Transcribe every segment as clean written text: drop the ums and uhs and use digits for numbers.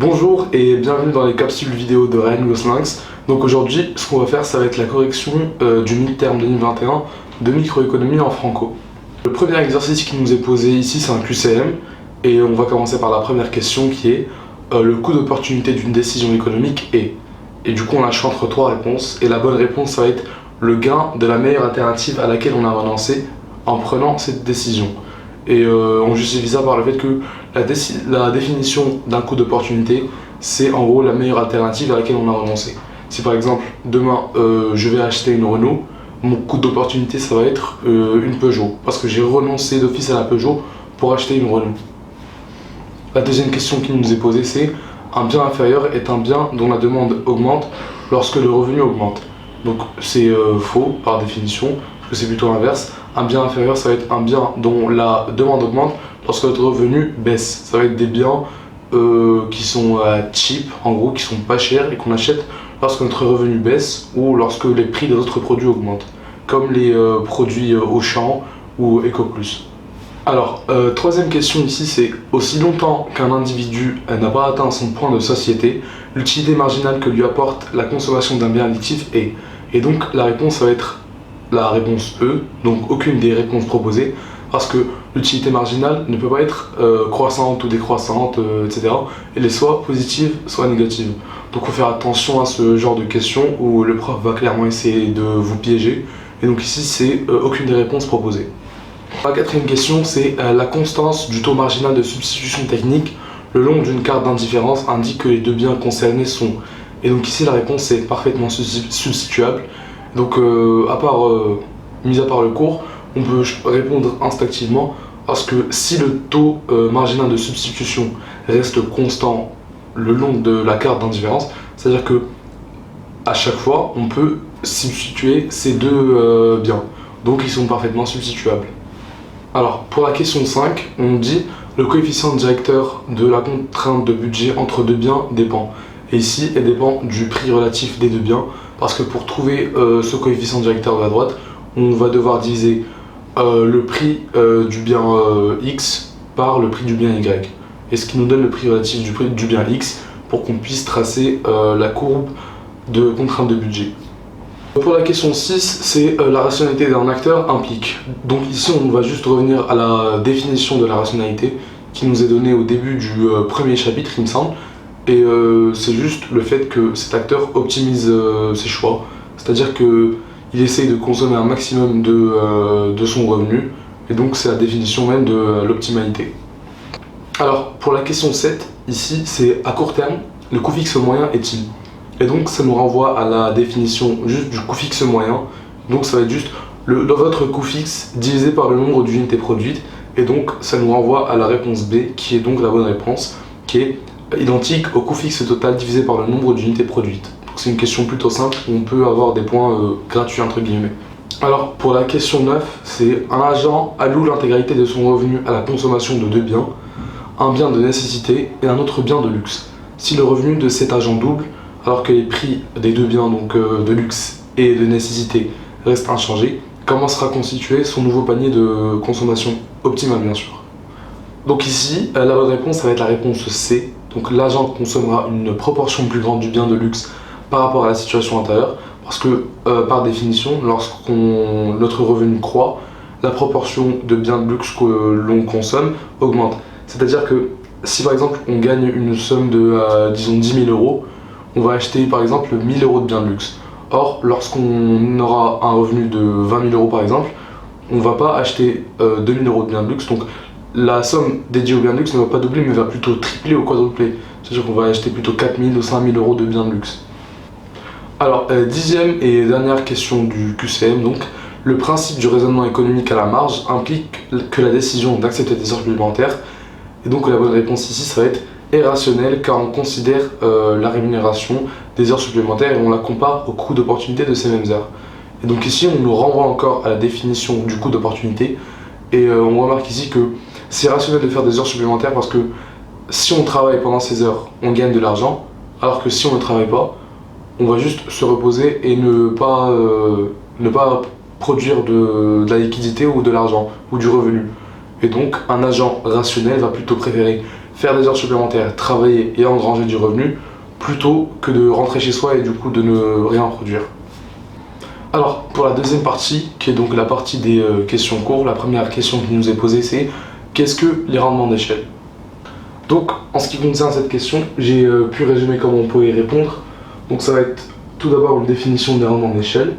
Bonjour et bienvenue dans les capsules vidéo de Ryan Goslinx. Donc aujourd'hui, ce qu'on va faire, ça va être la correction du midterm 2021 de microéconomie en franco. Le premier exercice qui nous est posé ici, c'est un QCM et on va commencer par la première question qui est le coût d'opportunité d'une décision économique est. Et du coup, on a le choix entre trois réponses et la bonne réponse, ça va être le gain de la meilleure alternative à laquelle on a renoncé en prenant cette décision. Et on justifie ça par le fait que la définition d'un coût d'opportunité, c'est en gros la meilleure alternative à laquelle on a renoncé. Si par exemple, demain, je vais acheter une Renault, mon coût d'opportunité, ça va être une Peugeot, parce que j'ai renoncé d'office à la Peugeot pour acheter une Renault. La deuxième question qui nous est posée, c'est un bien inférieur est un bien dont la demande augmente lorsque le revenu augmente. Donc c'est faux par définition, parce que c'est plutôt l'inverse. Un bien inférieur, ça va être un bien dont la demande augmente lorsque notre revenu baisse. Ça va être des biens qui sont cheap, en gros, qui sont pas chers et qu'on achète lorsque notre revenu baisse ou lorsque les prix des autres produits augmentent, comme les produits Auchan ou EcoPlus. Alors, troisième question ici, c'est aussi longtemps qu'un individu n'a pas atteint son point de satiété, l'utilité marginale que lui apporte la consommation d'un bien addictif est. Et donc la réponse va être la réponse E, donc aucune des réponses proposées, parce que l'utilité marginale ne peut pas être croissante ou décroissante, etc. Elle est soit positive, soit négative. Donc il faut faire attention à ce genre de questions où le prof va clairement essayer de vous piéger. Et donc ici, c'est aucune des réponses proposées. La quatrième question, c'est la constance du taux marginal de substitution technique le long d'une carte d'indifférence indique que les deux biens concernés sont. Et donc ici, la réponse est parfaitement substituable. Donc, mis à part le cours, on peut répondre instinctivement parce que si le taux marginal de substitution reste constant le long de la carte d'indifférence, c'est-à-dire que à chaque fois, on peut substituer ces deux biens. Donc, ils sont parfaitement substituables. Alors, pour la question 5, on dit le coefficient directeur de la contrainte de budget entre deux biens dépend. Et ici, elle dépend du prix relatif des deux biens, parce que pour trouver ce coefficient directeur de la droite, on va devoir diviser le prix du bien X par le prix du bien Y. Et ce qui nous donne le prix relatif du prix du bien X pour qu'on puisse tracer la courbe de contrainte de budget. Pour la question 6, c'est la rationalité d'un acteur implique. Donc ici, on va juste revenir à la définition de la rationalité qui nous est donnée au début du premier chapitre, il me semble. Et c'est juste le fait que cet acteur optimise ses choix, c'est-à-dire qu'il essaye de consommer un maximum de son revenu, et donc c'est la définition même de l'optimalité. Alors pour la question 7, ici c'est à court terme, le coût fixe moyen est-il? Et donc ça nous renvoie à la définition juste du coût fixe moyen, donc ça va être juste votre coût fixe divisé par le nombre d'unités produites, et donc ça nous renvoie à la réponse B qui est donc la bonne réponse, qui est identique au coût fixe total divisé par le nombre d'unités produites. C'est une question plutôt simple où on peut avoir des points gratuits entre guillemets. Alors pour la question 9, c'est un agent alloue l'intégralité de son revenu à la consommation de deux biens, un bien de nécessité et un autre bien de luxe. Si le revenu de cet agent double, alors que les prix des deux biens donc de luxe et de nécessité restent inchangés, comment sera constitué son nouveau panier de consommation optimale bien sûr. Donc ici, la bonne réponse ça va être la réponse C. Donc l'agent consommera une proportion plus grande du bien de luxe par rapport à la situation intérieure, parce que par définition, notre revenu croît, la proportion de biens de luxe que l'on consomme augmente. C'est-à-dire que si par exemple on gagne une somme de disons 10 000 euros, on va acheter par exemple 1000 euros de biens de luxe. Or, lorsqu'on aura un revenu de 20 000 euros par exemple, on ne va pas acheter 2000 euros de biens de luxe. Donc la somme dédiée aux biens de luxe ne va pas doubler, mais va plutôt tripler ou quadrupler. C'est-à-dire qu'on va acheter plutôt 4000 ou 5000 euros de biens de luxe. Alors, dixième et dernière question du QCM, donc, le principe du raisonnement économique à la marge implique que la décision d'accepter des heures supplémentaires, et donc la bonne réponse ici, ça va être est rationnelle car on considère la rémunération des heures supplémentaires et on la compare au coût d'opportunité de ces mêmes heures. Et donc ici, on nous renvoie encore à la définition du coût d'opportunité, et on remarque ici que c'est rationnel de faire des heures supplémentaires parce que si on travaille pendant ces heures, on gagne de l'argent, alors que si on ne travaille pas, on va juste se reposer et ne pas produire de la liquidité ou de l'argent ou du revenu. Et donc un agent rationnel va plutôt préférer faire des heures supplémentaires, travailler et engranger du revenu, plutôt que de rentrer chez soi et du coup de ne rien produire. Alors pour la deuxième partie, qui est donc la partie des questions courtes, la première question qui nous est posée c'est qu'est-ce que les rendements d'échelle? Donc en ce qui concerne cette question, j'ai pu résumer comment on peut y répondre. Donc ça va être tout d'abord une définition des rendements d'échelle.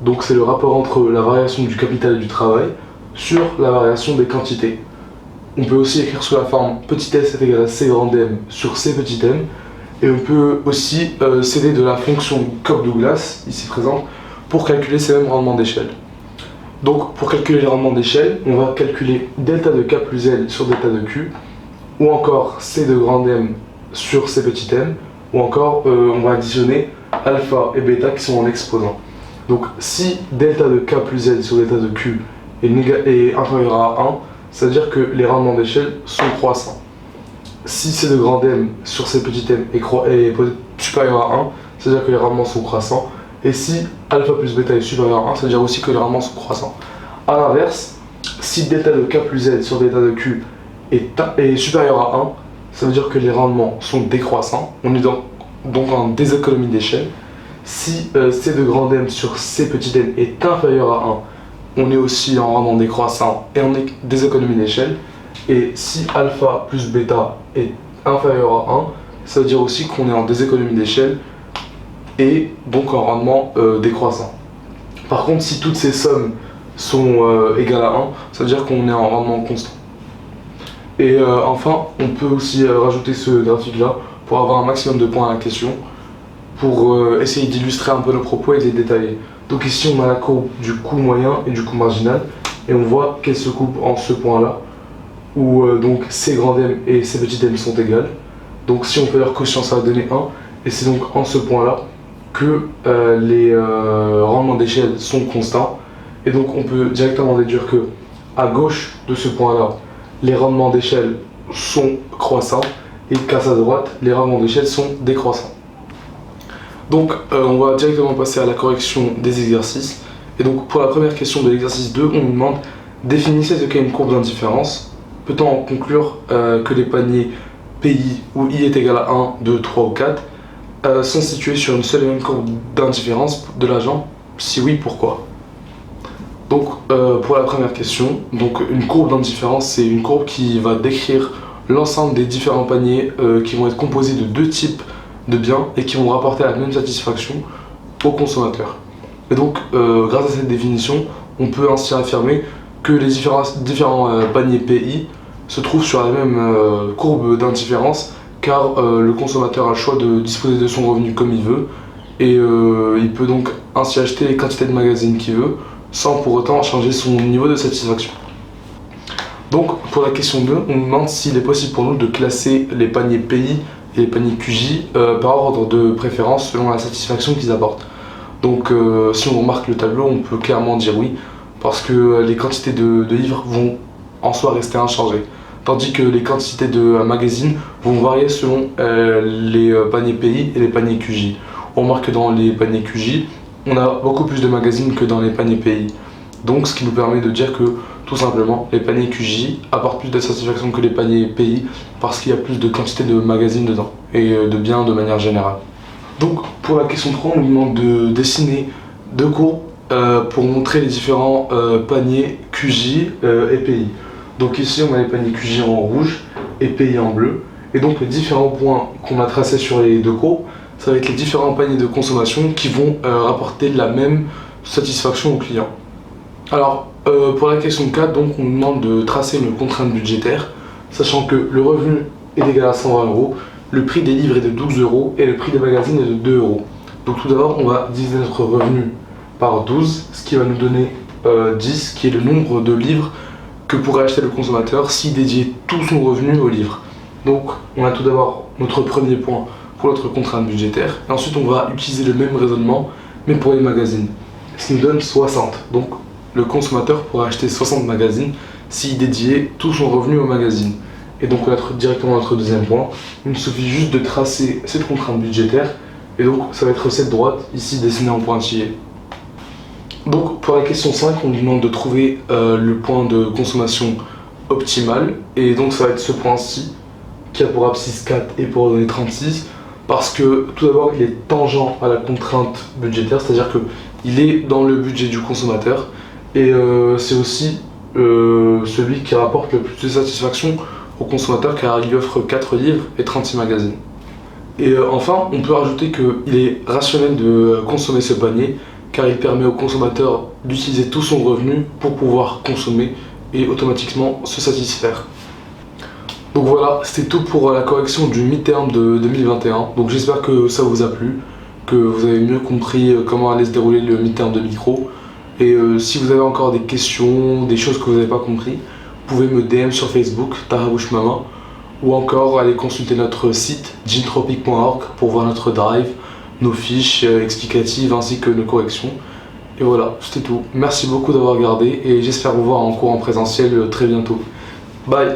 Donc c'est le rapport entre la variation du capital et du travail sur la variation des quantités. On peut aussi écrire sous la forme petit s est égal à c grand m sur c petit m. Et on peut aussi s'aider de la fonction Cobb-Douglas, ici présente, pour calculer ces mêmes rendements d'échelle. Donc pour calculer les rendements d'échelle, on va calculer delta de k plus L sur delta de q, ou encore c de grand M sur c petit m, ou encore on va additionner alpha et bêta qui sont en exposant. Donc si delta de k plus L sur delta de q est inférieur à 1, ça veut dire que les rendements d'échelle sont croissants. Si c de grand M sur c petit m est supérieur à 1, ça veut dire que les rendements sont croissants. Et si alpha plus bêta est supérieur à 1, ça veut dire aussi que les rendements sont croissants. A l'inverse, si delta de k plus L sur delta de q est supérieur à 1, ça veut dire que les rendements sont décroissants. On est donc en déséconomie d'échelle. Si c de grand M sur c petit m est inférieur à 1, on est aussi en rendement décroissant et en déséconomie d'échelle. Et si alpha plus bêta est inférieur à 1, ça veut dire aussi qu'on est en déséconomie d'échelle et donc en rendement décroissant. Par contre, si toutes ces sommes sont égales à 1, ça veut dire qu'on est en rendement constant. Et enfin, on peut aussi rajouter ce graphique-là pour avoir un maximum de points à la question, pour essayer d'illustrer un peu nos propos et de les détailler. Donc ici, on a la courbe du coût moyen et du coût marginal, et on voit qu'elle se coupe en ce point-là, où donc C grand M et C petit m sont égales. Donc si on fait leur quotient, ça va donner 1, et c'est donc en ce point-là que les rendements d'échelle sont constants. Et donc on peut directement déduire que à gauche de ce point-là, les rendements d'échelle sont croissants, et qu'à sa droite, les rendements d'échelle sont décroissants. Donc on va directement passer à la correction des exercices. Et donc pour la première question de l'exercice 2, on nous demande définissez ce qu'est une courbe d'indifférence. Peut-on en conclure que les paniers PI où I est égal à 1, 2, 3 ou 4 sont situés sur une seule et même courbe d'indifférence de l'agent? Si oui, pourquoi? Donc pour la première question, donc une courbe d'indifférence, c'est une courbe qui va décrire l'ensemble des différents paniers qui vont être composés de deux types de biens et qui vont rapporter la même satisfaction au consommateur. Et donc grâce à cette définition, on peut ainsi affirmer que les différents paniers PI se trouvent sur la même courbe d'indifférence, car le consommateur a le choix de disposer de son revenu comme il veut, et il peut donc ainsi acheter les quantités de magazines qu'il veut, sans pour autant changer son niveau de satisfaction. Donc pour la question 2, on nous demande s'il est possible pour nous de classer les paniers PI et les paniers QJ par ordre de préférence selon la satisfaction qu'ils apportent. Donc si on remarque le tableau, on peut clairement dire oui, parce que les quantités de livres vont en soi rester inchangées, tandis que les quantités de magazines vont varier selon les paniers PI et les paniers QJ. On remarque que dans les paniers QJ, on a beaucoup plus de magazines que dans les paniers PI. Donc ce qui nous permet de dire que tout simplement les paniers QJ apportent plus de satisfaction que les paniers PI parce qu'il y a plus de quantité de magazines dedans et de biens de manière générale. Donc pour la question 3, on nous demande de dessiner deux courbes pour montrer les différents paniers QJ et PI. Donc ici on a les paniers QJ en rouge et PI en bleu. Et donc les différents points qu'on a tracés sur les deux courbes, ça va être les différents paniers de consommation qui vont rapporter la même satisfaction au client. Alors pour la question 4, donc on nous demande de tracer une contrainte budgétaire, sachant que le revenu est égal à 120 €, le prix des livres est de 12 € et le prix des magazines est de 2 €. Donc tout d'abord on va diviser notre revenu par 12, ce qui va nous donner 10, qui est le nombre de livres que pourrait acheter le consommateur s'il dédiait tout son revenu aux livres. Donc on a tout d'abord notre premier point pour notre contrainte budgétaire, et ensuite on va utiliser le même raisonnement mais pour les magazines, ce qui nous donne 60. Donc le consommateur pourrait acheter 60 magazines s'il dédiait tout son revenu aux magazines. Et donc on a directement notre deuxième point, il nous suffit juste de tracer cette contrainte budgétaire, et donc ça va être cette droite ici dessinée en pointillé. Donc pour la question 5, on nous demande de trouver le point de consommation optimal, et donc ça va être ce point-ci qui a pour abscisse 4 et pour ordonnée 36, parce que tout d'abord il est tangent à la contrainte budgétaire, c'est-à-dire qu'il est dans le budget du consommateur, et c'est aussi celui qui rapporte le plus de satisfaction au consommateur car il lui offre 4 livres et 36 magazines. Et enfin, on peut rajouter qu'il est rationnel de consommer ce panier car il permet au consommateur d'utiliser tout son revenu pour pouvoir consommer et automatiquement se satisfaire. Donc voilà, c'était tout pour la correction du mi-terme de 2021. Donc j'espère que ça vous a plu, que vous avez mieux compris comment allait se dérouler le mi-terme de micro. Et si vous avez encore des questions, des choses que vous n'avez pas compris, vous pouvez me DM sur Facebook, Tahabouch Mama, ou encore aller consulter notre site gintropic.org pour voir notre drive, nos fiches explicatives ainsi que nos corrections. Et voilà, c'était tout. Merci beaucoup d'avoir regardé et j'espère vous voir en cours en présentiel très bientôt. Bye!